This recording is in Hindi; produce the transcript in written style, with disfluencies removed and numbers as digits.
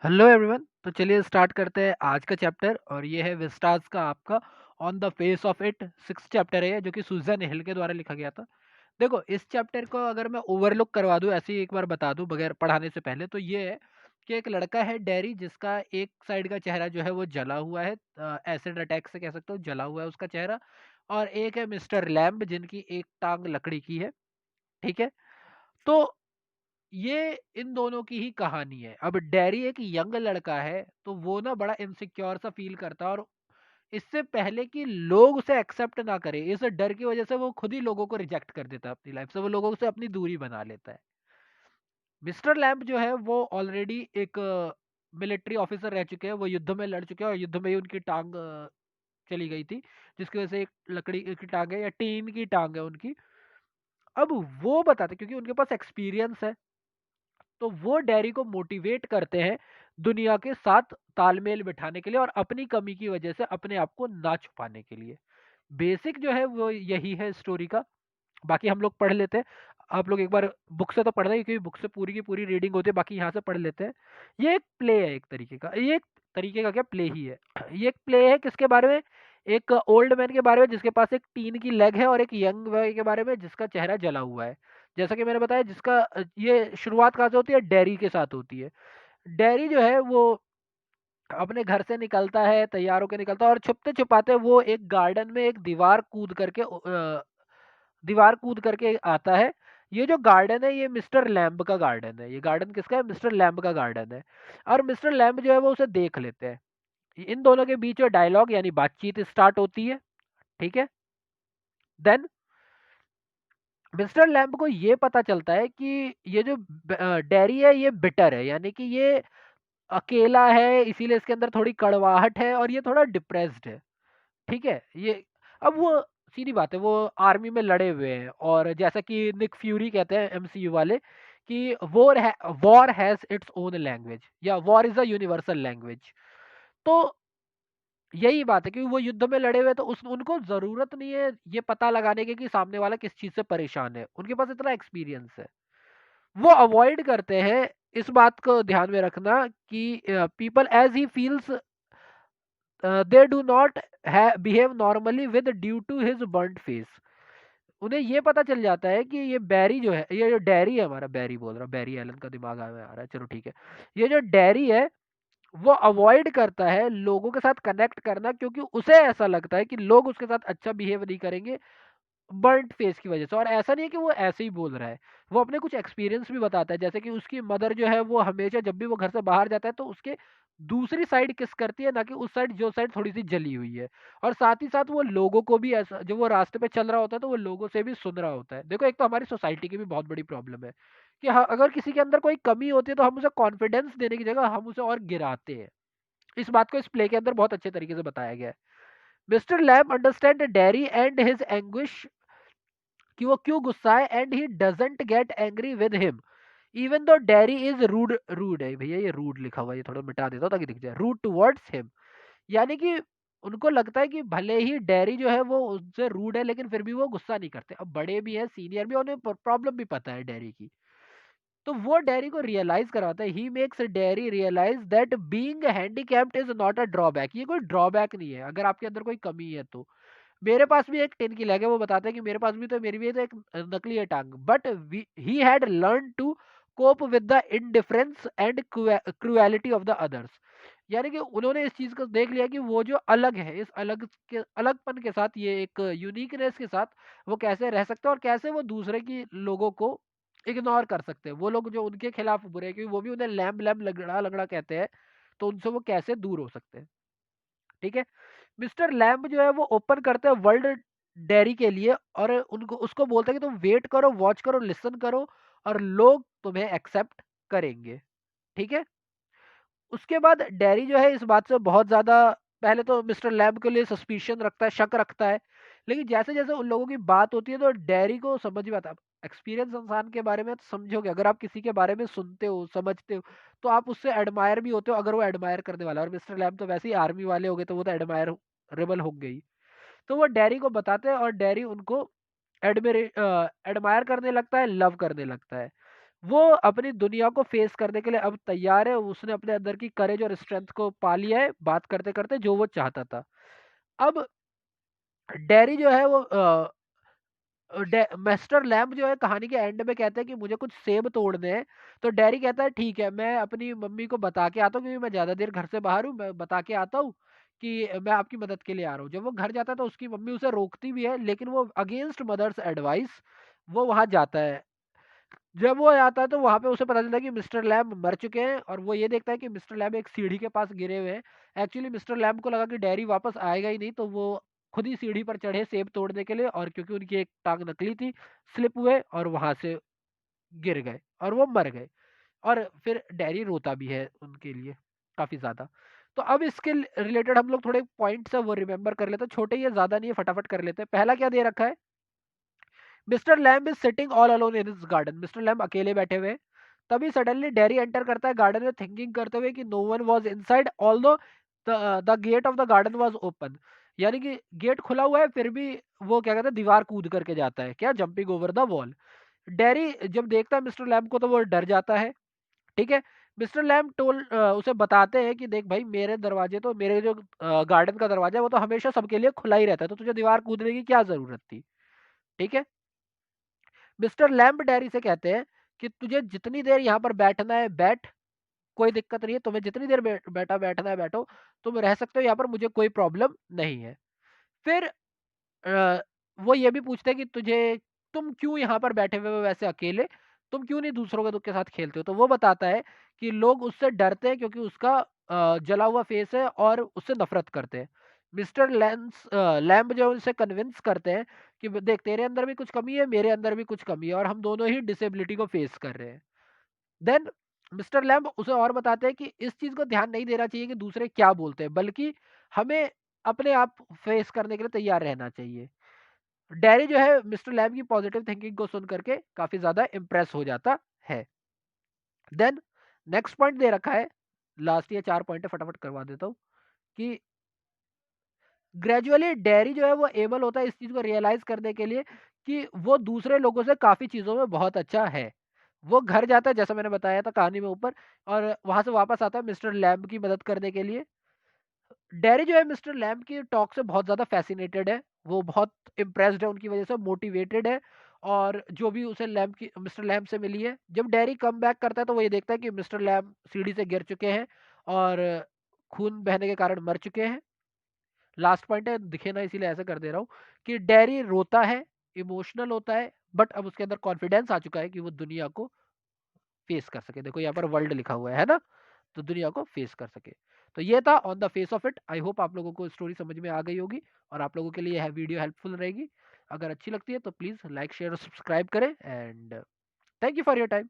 Hello everyone. तो चलिए स्टार्ट करते हैं आज का चैप्टर और ये है विस्टास का आपका on the face of it. Six chapter है जो कि सुजन हिल के द्वारा लिखा गया था। देखो, इस चैप्टर को अगर मैं ओवरलुक करवा दूं, ऐसे ही एक बार बता दूं बगैर पढ़ाने से पहले, तो ये है कि एक लड़का है डैरी, जिसका एक साइड का चेहरा जो है वो जला हुआ है, एसिड अटैक से कह सकते हो, जला हुआ है उसका चेहरा। और एक है मिस्टर लैम्ब, जिनकी एक टांग लकड़ी की है। ठीक है। तो ये इन दोनों की ही कहानी है। अब डैरी एक यंग लड़का है, तो वो ना बड़ा इनसिक्योर सा फील करता है, और इससे पहले कि लोग उसे एक्सेप्ट ना करें, इस डर की वजह से वो खुद ही लोगों को रिजेक्ट कर देता है अपनी लाइफ से, वो लोगों से अपनी दूरी बना लेता है। मिस्टर लैम्प जो है वो ऑलरेडी एक मिलिट्री ऑफिसर रह चुके हैं, वो युद्ध में लड़ चुके हैं, और युद्ध में ही उनकी टांग चली गई थी, जिसकी वजह से एक लकड़ी की टांग है या टीन की टांग है उनकी। अब वो बताते, क्योंकि उनके पास एक्सपीरियंस है, तो वो डैरी को मोटिवेट करते हैं दुनिया के साथ तालमेल बिठाने के लिए, और अपनी कमी की वजह से अपने आप को ना छुपाने के लिए। बेसिक जो है वो यही है स्टोरी का। बाकी हम लोग पढ़ लेते हैं। आप लोग एक बार बुक से तो पढ़ रहे, क्योंकि बुक से पूरी की पूरी रीडिंग होती है, बाकी यहाँ से पढ़ लेते हैं। ये एक प्ले है, एक तरीके का, ये एक तरीके का क्या प्ले ही है। ये एक प्ले है किसके बारे में? एक ओल्ड मैन के बारे में जिसके पास एक टीन की लेग है, और एक यंग बॉय के बारे में जिसका चेहरा जला हुआ है। जैसा कि मैंने बताया, जिसका ये शुरुआत कहाँ से होती है? डैरी के साथ होती है। डैरी जो है वो अपने घर से निकलता है, तैयार होकर निकलता है, और छुपते छुपाते वो एक गार्डन में एक दीवार कूद करके आता है। ये जो गार्डन है, ये मिस्टर लैम्ब का गार्डन है। ये गार्डन किसका है? मिस्टर लैम्ब का गार्डन है। और मिस्टर लैम्ब जो है वो उसे देख लेते हैं। इन दोनों के बीच में डायलॉग यानी बातचीत स्टार्ट होती है। ठीक है। देन मिस्टर लैम्ब को ये पता चलता है कि ये जो डैरी है ये बिटर है, यानी कि ये अकेला है, इसीलिए इसके अंदर थोड़ी कड़वाहट है, और ये थोड़ा डिप्रेस्ड है। ठीक है। ये अब वो सीधी बात है, वो आर्मी में लड़े हुए हैं, और जैसा कि निक फ्यूरी कहते हैं एमसीयू वाले कि war has its own language, या war is a universal language. तो यही बात है कि वो युद्ध में लड़े हुए, तो उस उनको जरूरत नहीं है ये पता लगाने की कि सामने वाला किस चीज से परेशान है, उनके पास इतना एक्सपीरियंस है। वो अवॉइड करते हैं इस बात को ध्यान में रखना कि people as he feels they do not behave normally with due to his burned face. उन्हें ये पता चल जाता है कि ये बैरी जो है, ये जो डैरी है, हमारा बैरी बोल रहा, बैरी एलन का दिमाग आ रहा है, चलो ठीक है। ये जो डैरी है वो अवॉइड करता है लोगों के साथ कनेक्ट करना, क्योंकि उसे ऐसा लगता है कि लोग उसके साथ अच्छा बिहेव नहीं करेंगे बर्न्ड फेस की वजह से। और ऐसा नहीं है कि वो ऐसे ही बोल रहा है, वो अपने कुछ एक्सपीरियंस भी बताता है। जैसे कि उसकी मदर जो है वो हमेशा जब भी वो घर से बाहर जाता है, तो उसके दूसरी साइड किस करती है, ना कि उस साइड जो साइड थोड़ी सी जली हुई है। और साथ ही साथ वो लोगों को भी ऐसा, जब वो रास्ते पे चल रहा होता है तो वो लोगों से भी सुन रहा होता है। देखो, एक तो हमारी सोसाइटी की भी बहुत बड़ी प्रॉब्लम है कि हाँ, अगर किसी के अंदर कोई कमी होती है तो हम उसे कॉन्फिडेंस देने की जगह हम उसे और गिराते हैं। इस बात को इस प्ले के अंदर बहुत अच्छे तरीके से बताया गया है। Mister Lamb understand Derry and his anguish, कि वो क्यों गुस्सा है, and he doesn't get angry with him even though Derry is rude. Rude है भैया, ये रूड लिखा हुआ है, ये थोड़ा मिटा देता हूं ताकि दिख जाए। रूड टुवर्ड्स हिम, यानी कि उनको लगता है कि भले ही डैरी जो है वो उनसे रूड है, लेकिन फिर भी वो गुस्सा नहीं करते। अब बड़े भी हैं, सीनियर भी, उन्हें प्रॉब्लम भी पता है डैरी की। तो वो डैरी को रियलाइज करवाता है, he makes Derry realise that being handicapped is not a drawback. ये कोई ड्रॉबैक नहीं है अगर आपके अंदर कोई कमी है तो। मेरे पास भी एक टिन की लैग है, वो बताता है कि मेरे पास भी तो, मेरी भी तो एक नकली है टांग, but he had learn to cope with the indifference and cruelty of the others. यानी कि उन्होंने इस चीज को देख लिया कि वो जो अलग है, इस अलगपन के साथ, ये एक यूनिकनेस के साथ वो कैसे रह सकते हैं, और कैसे वो दूसरे की लोगों को इग्नोर कर सकते हैं। वो लोग जो उनके खिलाफ बुरे हैं, क्योंकि वो भी उन्हें लैम्ब लैम्ब लगड़ा लगड़ा कहते हैं, तो उनसे वो कैसे दूर हो सकते हैं। ठीक है। मिस्टर लैम्ब जो है वो ओपन करते हैं वर्ल्ड डेयरी के लिए, और उनको उसको बोलते हैं कि तुम वेट करो, वॉच करो, लिसन करो, और लोग तुम्हें एक्सेप्ट करेंगे। ठीक है। उसके बाद डैरी जो है इस बात से बहुत ज्यादा, पहले तो मिस्टर लैम्ब के लिए सस्पिशन रखता है, शक रखता है। लेकिन जैसे जैसे उन लोगों की बात होती है तो डैरी को समझ में आता है। एक्सपीरियंस इंसान के बारे में तो समझोगे, अगर आप किसी के बारे में सुनते हो, समझते हो, तो आप उससे एडमायर भी होते हो, अगर वो एडमायर करने वाला है। और मिस्टर लैम्ब तो वैसे ही आर्मी वाले हो गए, तो वो तो एडमायर रेबल हो गई। तो वो डैरी को बताते हैं, और डैरी उनको एडमायर करने लगता है, लव करने लगता है। वो अपनी दुनिया को फेस करने के लिए अब तैयार है। उसने अपने अंदर की करेज और स्ट्रेंथ को पा लिया है बात करते करते, जो वो चाहता था। अब डैरी जो है वो मास्टर लैम्ब जो है कहानी के एंड में कहते हैं कि मुझे कुछ सेब तोड़ने हैं। तो डैरी कहता है ठीक है, मैं अपनी मम्मी को बता के आता हूँ, क्योंकि मैं ज़्यादा देर घर से बाहर हूँ, मैं बता के आता हूँ कि मैं आपकी मदद के लिए आ रहा हूँ। जब वो घर जाता है तो उसकी मम्मी उसे रोकती भी है, लेकिन वो अगेंस्ट मदर्स एडवाइस वो वहाँ जाता है। जब वो आता है तो वहाँ पे उसे पता चलता है कि मिस्टर लैम्ब मर चुके हैं, और वो ये देखता है कि मिस्टर लैम्ब एक सीढ़ी के पास गिरे हुए हैं। एक्चुअली मिस्टर लैम्ब को लगा कि डैरी वापस आएगा ही नहीं, तो वो खुद ही सीढ़ी पर चढ़े सेब तोड़ने के लिए, और क्योंकि उनकी एक टांग नकली थी, स्लिप हुए और वहां से गिर गए और वो मर गए। और फिर डैरी रोता भी है उनके लिए काफी ज्यादा। तो अब इसके रिलेटेड हम लोग थोड़े पॉइंट्स है वो रिमेंबर कर लेते हैं, छोटे ही है, ज्यादा नहीं है, फटाफट कर लेते हैं। पहला क्या दे रखा है, mister lamb is sitting all alone in his garden. Mister lamb अकेले बैठे हुए हैं। तभी सडनली डैरी एंटर करता है गार्डन में, थिंकिंग करते हुए कि no one was inside although the gate of the garden was open. यानी कि गेट खुला हुआ है, फिर भी वो क्या कहते हैं, दीवार कूद करके जाता है, क्या, jumping over the wall. Dairy जब देखता है मिस्टर लैम्ब को तो वो डर जाता है। ठीक है। मिस्टर लैम्ब उसे बताते हैं कि देख भाई, मेरे दरवाजे तो, मेरे जो गार्डन का दरवाजा है वो तो हमेशा सबके लिए खुला ही रहता है, तो तुझे दीवार कूदने की क्या जरूरत थी। ठीक है। मिस्टर लैम्ब डैरी से कहते हैं कि तुझे जितनी देर यहाँ पर बैठना है बैठ, कोई दिक्कत नहीं है, तुम्हें जितनी देर बैठना है बैठो, तुम रह सकते हो यहाँ पर, मुझे कोई प्रॉब्लम नहीं है। फिर वो ये भी पूछते हैं कि तुम क्यों यहाँ पर बैठे हुए हो वैसे अकेले, तुम क्यों नहीं दूसरों के दुख के साथ खेलते हो। तो वो बताता है कि लोग उससे डरते हैं क्योंकि उसका जला हुआ फेस है और उससे नफरत करते हैं। मिस्टर लैम्ब जो है उसे कन्विंस करते हैं कि देख, तेरे अंदर भी कुछ कमी है, मेरे अंदर भी कुछ कमी है, और हम दोनों ही डिसेबिलिटी को फेस कर रहे हैं। देन मिस्टर लैम्ब उसे और बताते हैं कि इस चीज को ध्यान नहीं देना चाहिए कि दूसरे क्या बोलते हैं, बल्कि हमें अपने आप फेस करने के लिए तैयार रहना चाहिए। डैरी जो है मिस्टर लैम्ब की पॉजिटिव थिंकिंग को सुन करके काफी ज्यादा इंप्रेस हो जाता है। देन नेक्स्ट पॉइंट दे रखा है, लास्ट ये 4 पॉइंट फटाफट करवा देता हूँ, कि ग्रेजुअली डैरी जो है वो एबल होता है इस चीज को रियलाइज करने के लिए कि वो दूसरे लोगों से काफी चीजों में बहुत अच्छा है। वो घर जाता है जैसा मैंने बताया था कहानी में ऊपर, और वहां से वापस आता है मिस्टर लैम्ब की मदद करने के लिए। डैरी जो है मिस्टर लैम्ब की टॉक से बहुत ज़्यादा फैसिनेटेड है, वो बहुत इम्प्रेस्ड है उनकी वजह से, मोटिवेटेड है, और जो भी उसे लैम्ब की मिस्टर लैम्ब से मिली है। जब डैरी कम बैक करता है तो वो ये देखता है कि मिस्टर लैम्ब सीढ़ी से गिर चुके हैं और खून बहने के कारण मर चुके हैं। लास्ट पॉइंट है, दिखे ना इसीलिए ऐसे कर दे रहा हूँ, कि डैरी रोता है, इमोशनल होता है, बट अब उसके अंदर कॉन्फिडेंस आ चुका है कि वो दुनिया को फेस कर सके। देखो यहाँ पर वर्ल्ड लिखा हुआ है ना, तो दुनिया को फेस कर सके। तो ये था on the face of it. I hope आप लोगों को स्टोरी समझ में आ गई होगी और आप लोगों के लिए यह वीडियो हेल्पफुल रहेगी। अगर अच्छी लगती है तो प्लीज़ लाइक शेयर और सब्सक्राइब करें, and thank you for your time.